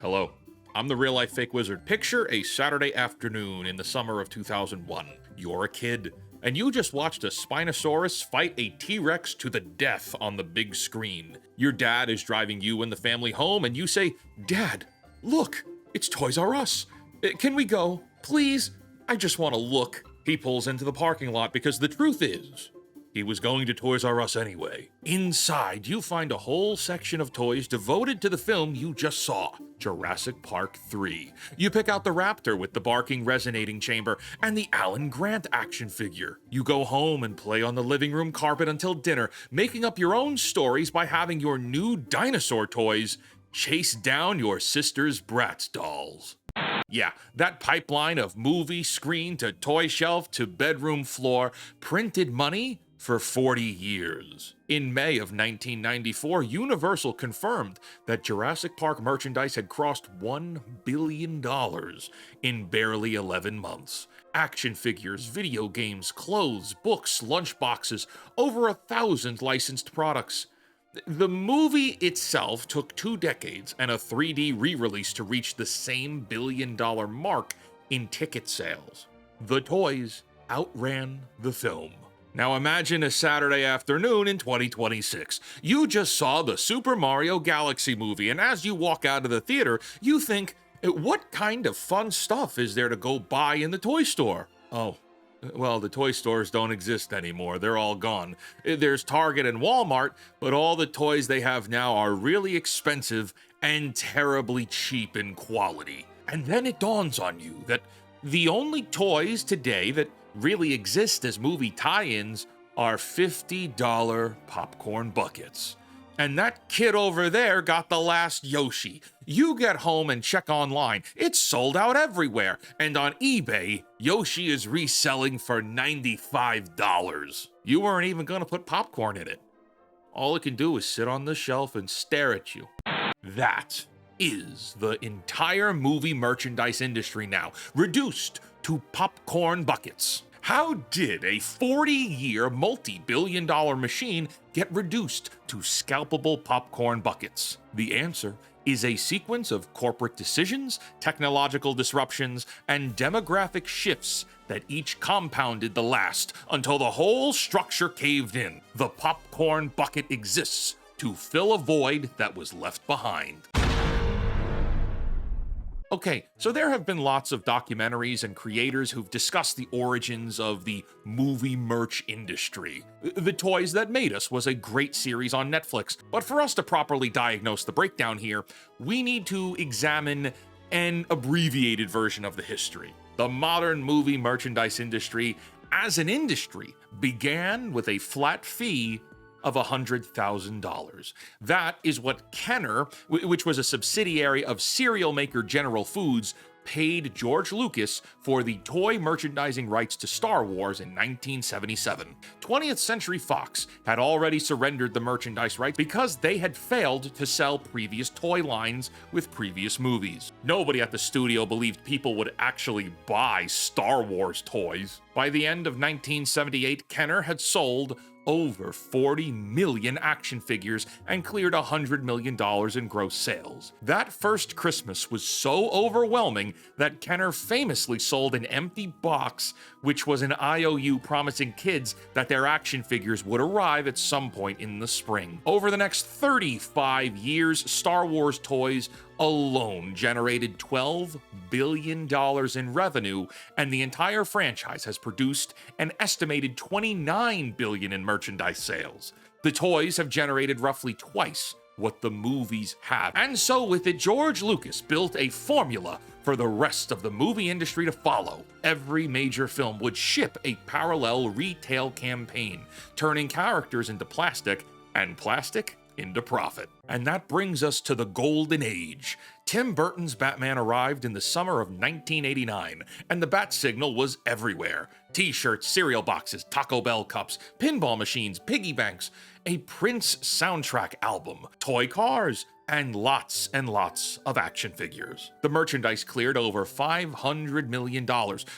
Hello, I'm the real life fake wizard. Picture a Saturday afternoon in the summer of 2001. You're a kid, and you just watched a Spinosaurus fight a T Rex to the death on the big screen. Your dad is driving you and the family home, and you say, "Dad, look, it's Toys R Us. Can we go? Please? I just want to look." He pulls into the parking lot because the truth is, he was going to Toys R Us anyway. Inside, you find a whole section of toys devoted to the film you just saw, Jurassic Park 3. You pick out the raptor with the barking resonating chamber and the Alan Grant action figure. You go home and play on the living room carpet until dinner, making up your own stories by having your new dinosaur toys chase down your sister's Bratz dolls. Yeah, that pipeline of movie screen to toy shelf to bedroom floor printed money for 40 years. In May of 1994, Universal confirmed that Jurassic Park merchandise had crossed $1 billion in barely 11 months. Action figures, video games, clothes, books, lunchboxes, over 1,000 licensed products. The movie itself took 2 decades and a 3D re-release to reach the same billion-dollar mark in ticket sales. The toys outran the film. Now imagine a Saturday afternoon in 2026. You just saw the Super Mario Galaxy movie, and as you walk out of the theater, you think, what kind of fun stuff is there to go buy in the toy store? Oh, well, the toy stores don't exist anymore. They're all gone. There's Target and Walmart, but all the toys they have now are really expensive and terribly cheap in quality. And then it dawns on you that the only toys today that really exist as movie tie-ins are $50 popcorn buckets. And that kid over there got the last Yoshi. You get home and check online. It's sold out everywhere. And on eBay, Yoshi is reselling for $95. You weren't even going to put popcorn in it. All it can do is sit on the shelf and stare at you. That is the entire movie merchandise industry now, reduced to popcorn buckets. How did a 40-year, multi-billion-dollar machine get reduced to scalpable popcorn buckets? The answer is a sequence of corporate decisions, technological disruptions, and demographic shifts that each compounded the last until the whole structure caved in. The popcorn bucket exists to fill a void that was left behind. Okay, so there have been lots of documentaries and creators who've discussed the origins of the movie merch industry. The Toys That Made Us was a great series on Netflix, but for us to properly diagnose the breakdown here, we need to examine an abbreviated version of the history. The modern movie merchandise industry, as an industry, began with a flat fee of $100,000. That is what Kenner, which was a subsidiary of cereal maker General Foods, paid George Lucas for the toy merchandising rights to Star Wars in 1977. 20th Century Fox had already surrendered the merchandise rights because they had failed to sell previous toy lines with previous movies. Nobody at the studio believed people would actually buy Star Wars toys. By the end of 1978, Kenner had sold over 40 million action figures and cleared $100 million in gross sales. That first Christmas was so overwhelming that Kenner famously sold an empty box, which was an IOU promising kids that their action figures would arrive at some point in the spring. Over the next 35 years, Star Wars toys alone generated $12 billion in revenue, and the entire franchise has produced an estimated $29 billion in merchandise sales. The toys have generated roughly twice what the movies have. And so with it, George Lucas built a formula for the rest of the movie industry to follow. Every major film would ship a parallel retail campaign, turning characters into plastic and plastic into profit. And that brings us to the golden age. Tim Burton's Batman arrived in the summer of 1989, and the bat signal was everywhere. T-shirts, cereal boxes, Taco Bell cups, pinball machines, piggy banks, a Prince soundtrack album, toy cars, and lots of action figures. The merchandise cleared over $500 million,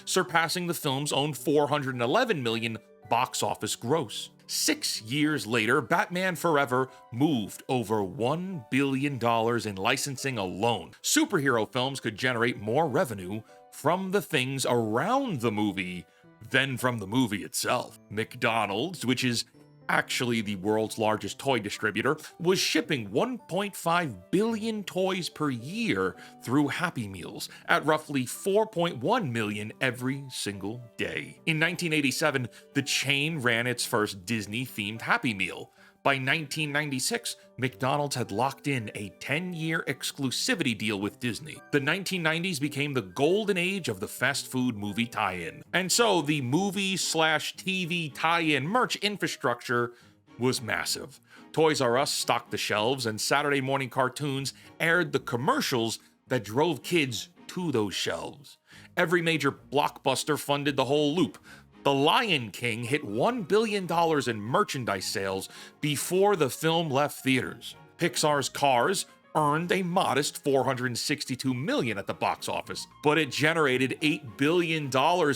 surpassing the film's own $411 million box office gross. 6 years later, Batman Forever moved over $1 billion in licensing alone. Superhero films could generate more revenue from the things around the movie than from the movie itself. McDonald's, which is actually the world's largest toy distributor, was shipping 1.5 billion toys per year through Happy Meals at roughly 4.1 million every single day. In 1987, the chain ran its first Disney-themed Happy Meal. By 1996, McDonald's had locked in a 10-year exclusivity deal with Disney. The 1990s became the golden age of the fast food movie tie-in. And so the movie/TV tie-in merch infrastructure was massive. Toys R Us stocked the shelves, and Saturday morning cartoons aired the commercials that drove kids to those shelves. Every major blockbuster funded the whole loop. The Lion King hit $1 billion in merchandise sales before the film left theaters. Pixar's Cars earned a modest $462 million at the box office, but it generated $8 billion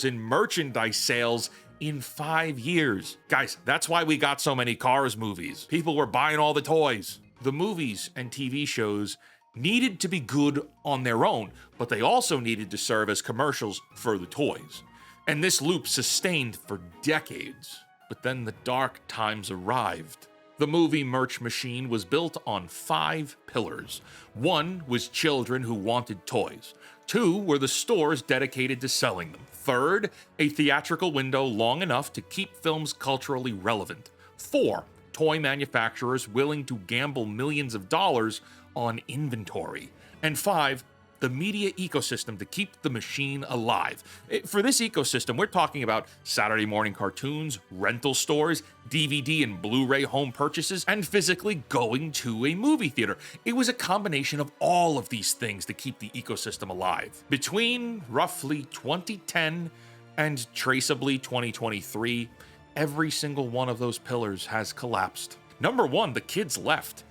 in merchandise sales in 5 years. Guys, that's why we got so many Cars movies. People were buying all the toys. The movies and TV shows needed to be good on their own, but they also needed to serve as commercials for the toys. And this loop sustained for decades. But then the dark times arrived. The movie merch machine was built on 5 pillars. 1 was children who wanted toys. 2 were the stores dedicated to selling them. 3rd, a theatrical window long enough to keep films culturally relevant. 4, toy manufacturers willing to gamble millions of dollars on inventory. And 5, the media ecosystem to keep the machine alive. For this ecosystem, we're talking about Saturday morning cartoons, rental stores, DVD and Blu-ray home purchases, and physically going to a movie theater. It was a combination of all of these things to keep the ecosystem alive. Between roughly 2010 and traceably 2023, every single one of those pillars has collapsed. Number 1, the kids left.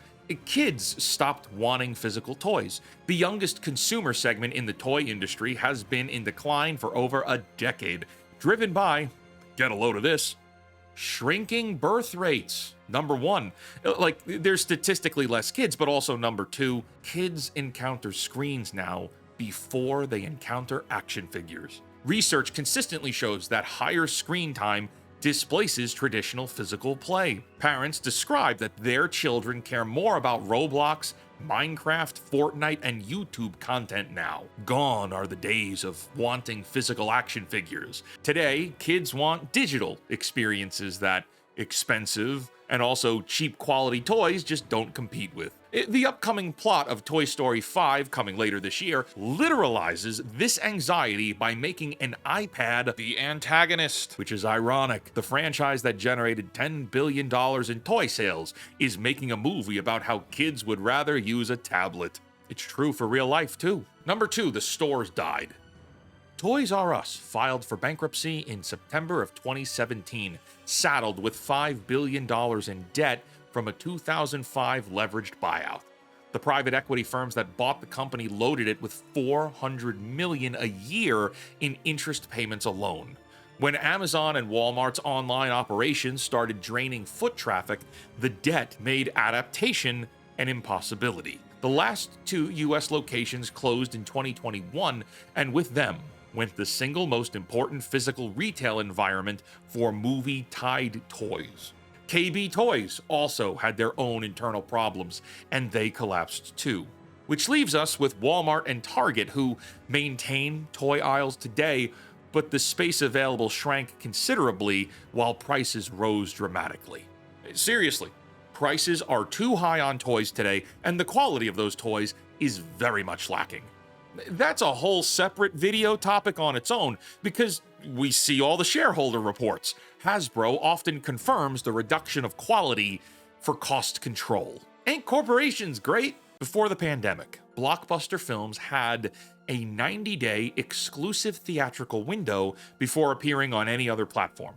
Kids stopped wanting physical toys. The youngest consumer segment in the toy industry has been in decline for over a decade, driven by, get a load of this, shrinking birth rates. Number 1, there's statistically less kids, but also number 2, kids encounter screens now before they encounter action figures. Research consistently shows that higher screen time displaces traditional physical play. Parents describe that their children care more about Roblox, Minecraft, Fortnite, and YouTube content now. Gone are the days of wanting physical action figures. Today, kids want digital experiences that expensive and also cheap quality toys just don't compete with. The upcoming plot of Toy Story 5, coming later this year, literalizes this anxiety by making an iPad the antagonist, which is ironic. The franchise that generated $10 billion in toy sales is making a movie about how kids would rather use a tablet. It's true for real life, too. Number 2, the stores died. Toys R Us filed for bankruptcy in September of 2017, saddled with $5 billion in debt from a 2005 leveraged buyout. The private equity firms that bought the company loaded it with $400 million a year in interest payments alone. When Amazon and Walmart's online operations started draining foot traffic, the debt made adaptation an impossibility. The last 2 US locations closed in 2021, and with them went the single most important physical retail environment for movie-tied toys. KB Toys also had their own internal problems, and they collapsed too. Which leaves us with Walmart and Target, who maintain toy aisles today, but the space available shrank considerably while prices rose dramatically. Seriously, prices are too high on toys today, and the quality of those toys is very much lacking. That's a whole separate video topic on its own, because we see all the shareholder reports. Hasbro often confirms the reduction of quality for cost control. Ain't corporations great? Before the pandemic, Blockbuster Films had a 90-day exclusive theatrical window before appearing on any other platform.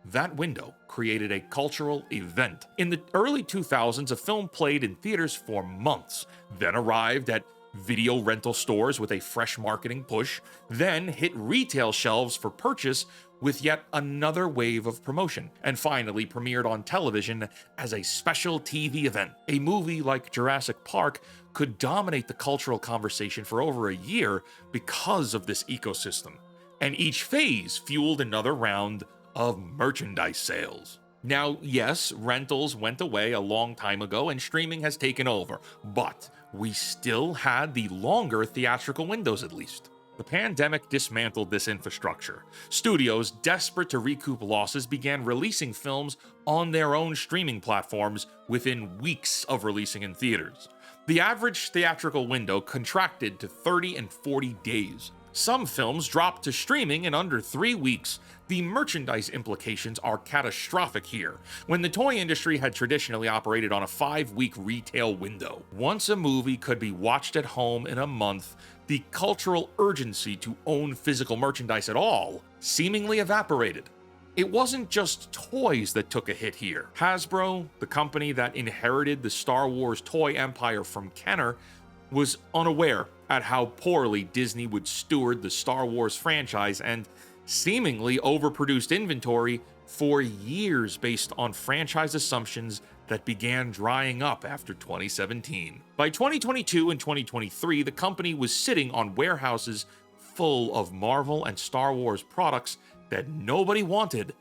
That window created a cultural event. In the early 2000s, a film played in theaters for months, then arrived at video rental stores with a fresh marketing push, then hit retail shelves for purchase with yet another wave of promotion, and finally premiered on television as a special TV event. A movie like Jurassic Park could dominate the cultural conversation for over a year because of this ecosystem, and each phase fueled another round of merchandise sales. Now, yes, rentals went away a long time ago and streaming has taken over, but we still had the longer theatrical windows at least. The pandemic dismantled this infrastructure. Studios, desperate to recoup losses, began releasing films on their own streaming platforms within weeks of releasing in theaters. The average theatrical window contracted to 30 and 40 days. Some films dropped to streaming in under 3 weeks. The merchandise implications are catastrophic here, when the toy industry had traditionally operated on a 5-week retail window. Once a movie could be watched at home in a month, the cultural urgency to own physical merchandise at all seemingly evaporated. It wasn't just toys that took a hit here. Hasbro, the company that inherited the Star Wars toy empire from Kenner, was unaware at how poorly Disney would steward the Star Wars franchise and seemingly overproduced inventory for years based on franchise assumptions that began drying up after 2017. By 2022 and 2023, the company was sitting on warehouses full of Marvel and Star Wars products that nobody wanted,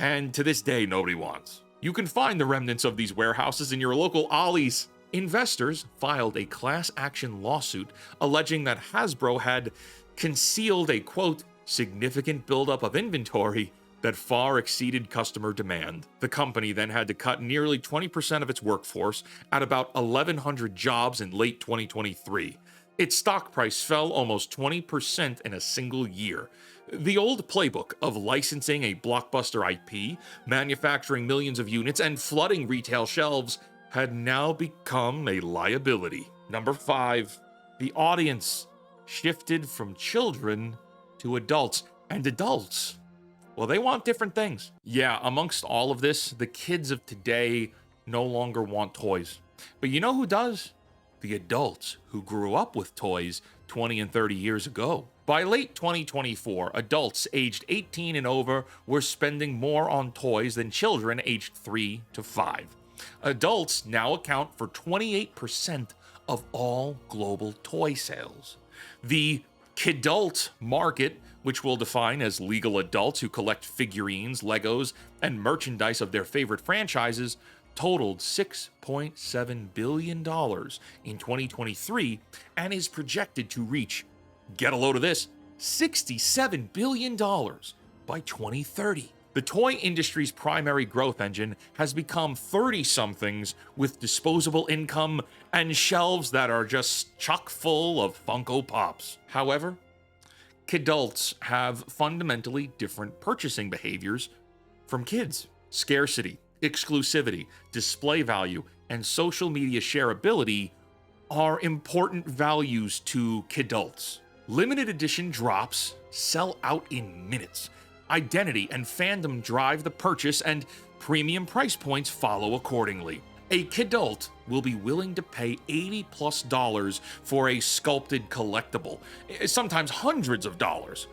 and to this day nobody wants. You can find the remnants of these warehouses in your local Ollie's. Investors filed a class action lawsuit alleging that Hasbro had concealed a, quote, significant buildup of inventory that far exceeded customer demand. The company then had to cut nearly 20% of its workforce at about 1,100 jobs in late 2023. Its stock price fell almost 20% in a single year. The old playbook of licensing a blockbuster IP, manufacturing millions of units, and flooding retail shelves had now become a liability. Number 5, the audience shifted from children to adults, and adults, well, they want different things. Yeah, amongst all of this, the kids of today no longer want toys. But you know who does? The adults who grew up with toys 20 and 30 years ago. By late 2024, adults aged 18 and over were spending more on toys than children aged 3 to 5. Adults now account for 28% of all global toy sales. The kidult market, which we'll define as legal adults who collect figurines, Legos, and merchandise of their favorite franchises, totaled $6.7 billion in 2023 and is projected to reach, get a load of this, $67 billion by 2030. The toy industry's primary growth engine has become 30-somethings with disposable income and shelves that are just chock full of Funko Pops. However, kidults have fundamentally different purchasing behaviors from kids. Scarcity, exclusivity, display value, and social media shareability are important values to kidults. Limited edition drops sell out in minutes. Identity and fandom drive the purchase, and premium price points follow accordingly. A kidult will be willing to pay $80+ for a sculpted collectible, sometimes hundreds of dollars.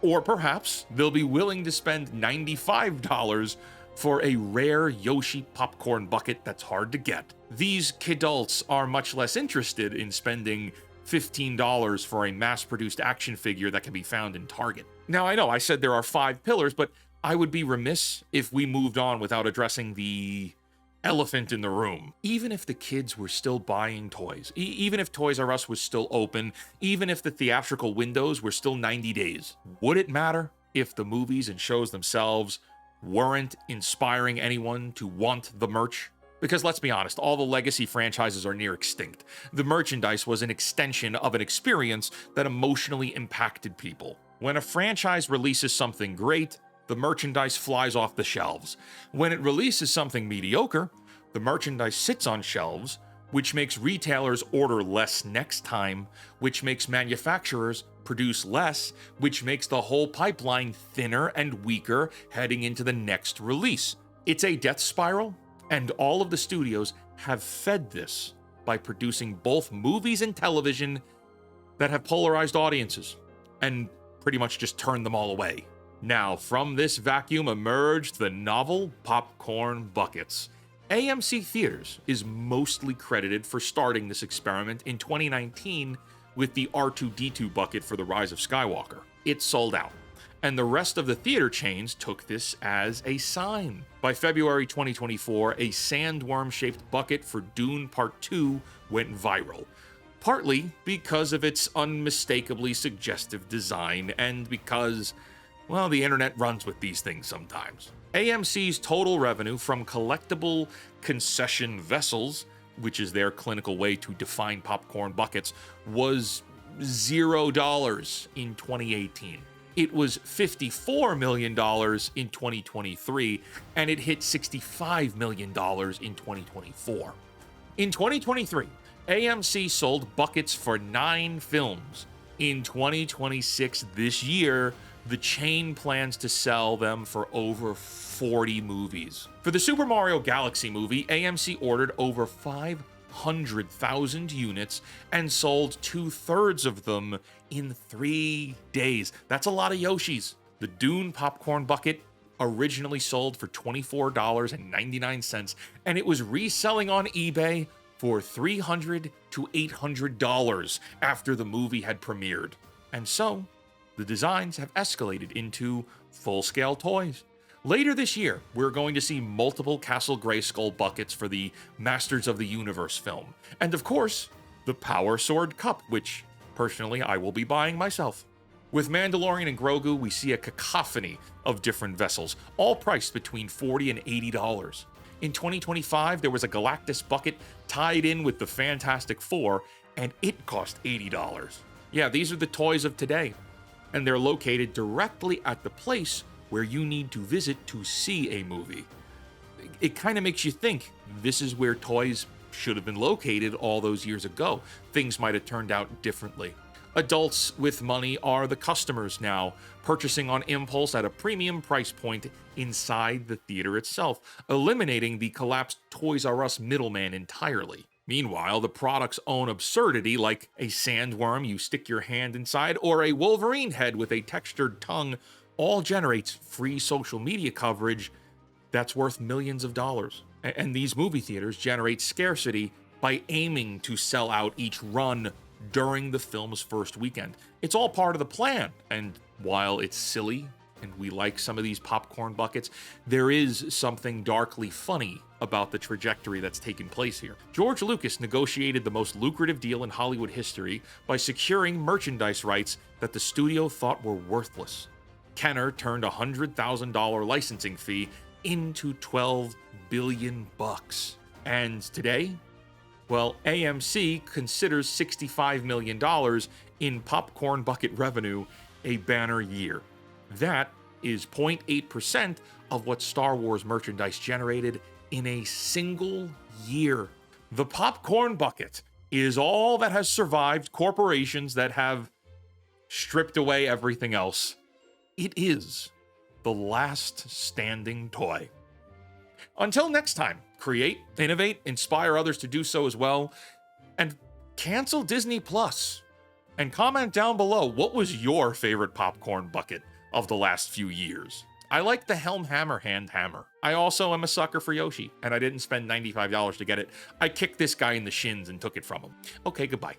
Or perhaps they'll be willing to spend $95 for a rare Yoshi popcorn bucket that's hard to get. These kidults are much less interested in spending $15 for a mass-produced action figure that can be found in Target. Now, I know I said there are 5 pillars, but I would be remiss if we moved on without addressing the elephant in the room. Even if the kids were still buying toys, even if Toys R Us was still open, even if the theatrical windows were still 90 days, would it matter if the movies and shows themselves weren't inspiring anyone to want the merch? Because let's be honest, all the legacy franchises are near extinct. The merchandise was an extension of an experience that emotionally impacted people. When a franchise releases something great, the merchandise flies off the shelves. When it releases something mediocre, the merchandise sits on shelves, which makes retailers order less next time, which makes manufacturers produce less, which makes the whole pipeline thinner and weaker heading into the next release. It's a death spiral, and all of the studios have fed this by producing both movies and television that have polarized audiences and pretty much just turned them all away. Now, from this vacuum emerged the novel popcorn buckets. AMC Theaters is mostly credited for starting this experiment in 2019 with the R2D2 bucket for The Rise of Skywalker. It sold out, and the rest of the theater chains took this as a sign. By February 2024, a sandworm-shaped bucket for Dune Part 2 went viral, partly because of its unmistakably suggestive design and because, well, the internet runs with these things sometimes. AMC's total revenue from collectible concession vessels, which is their clinical way to define popcorn buckets, was $0 in 2018. It was $54 million in 2023, and it hit $65 million in 2024. In 2023, AMC sold buckets for 9 films. In 2026, this year, the chain plans to sell them for over 40 movies. For the Super Mario Galaxy movie, AMC ordered over 500,000 units and sold 2/3 of them in 3 days. That's a lot of Yoshis. The Dune popcorn bucket originally sold for $24.99, and it was reselling on eBay for $300 to $800 after the movie had premiered. And so, the designs have escalated into full-scale toys. Later this year, we're going to see multiple Castle Grayskull buckets for the Masters of the Universe film. And of course, the Power Sword Cup, which, personally, I will be buying myself. With Mandalorian and Grogu, we see a cacophony of different vessels, all priced between $40 and $80. In 2025, there was a Galactus bucket tied in with the Fantastic Four, and it cost $80. Yeah, these are the toys of today, and they're located directly at the place where you need to visit to see a movie. It kind of makes you think this is where toys should have been located all those years ago. Things might have turned out differently. Adults with money are the customers now, purchasing on impulse at a premium price point inside the theater itself, eliminating the collapsed Toys R Us middleman entirely. Meanwhile, the product's own absurdity, like a sandworm you stick your hand inside or a Wolverine head with a textured tongue, all generates free social media coverage that's worth millions of dollars. And these movie theaters generate scarcity by aiming to sell out each run during the film's first weekend. It's all part of the plan, and while it's silly and we like some of these popcorn buckets, there is something darkly funny about the trajectory that's taken place here. George Lucas negotiated the most lucrative deal in Hollywood history by securing merchandise rights that the studio thought were worthless. Kenner turned a $100,000 licensing fee into $12 billion. And today, well, AMC considers $65 million in popcorn bucket revenue a banner year. That is 0.8% of what Star Wars merchandise generated in a single year. The popcorn bucket is all that has survived corporations that have stripped away everything else. It is the last standing toy. Until next time, create, innovate, inspire others to do so as well, and cancel Disney Plus. And comment down below, what was your favorite popcorn bucket of the last few years? I like the Helm Hammer Hand Hammer. I also am a sucker for Yoshi, and I didn't spend $95 to get it. I kicked this guy in the shins and took it from him. Okay, goodbye.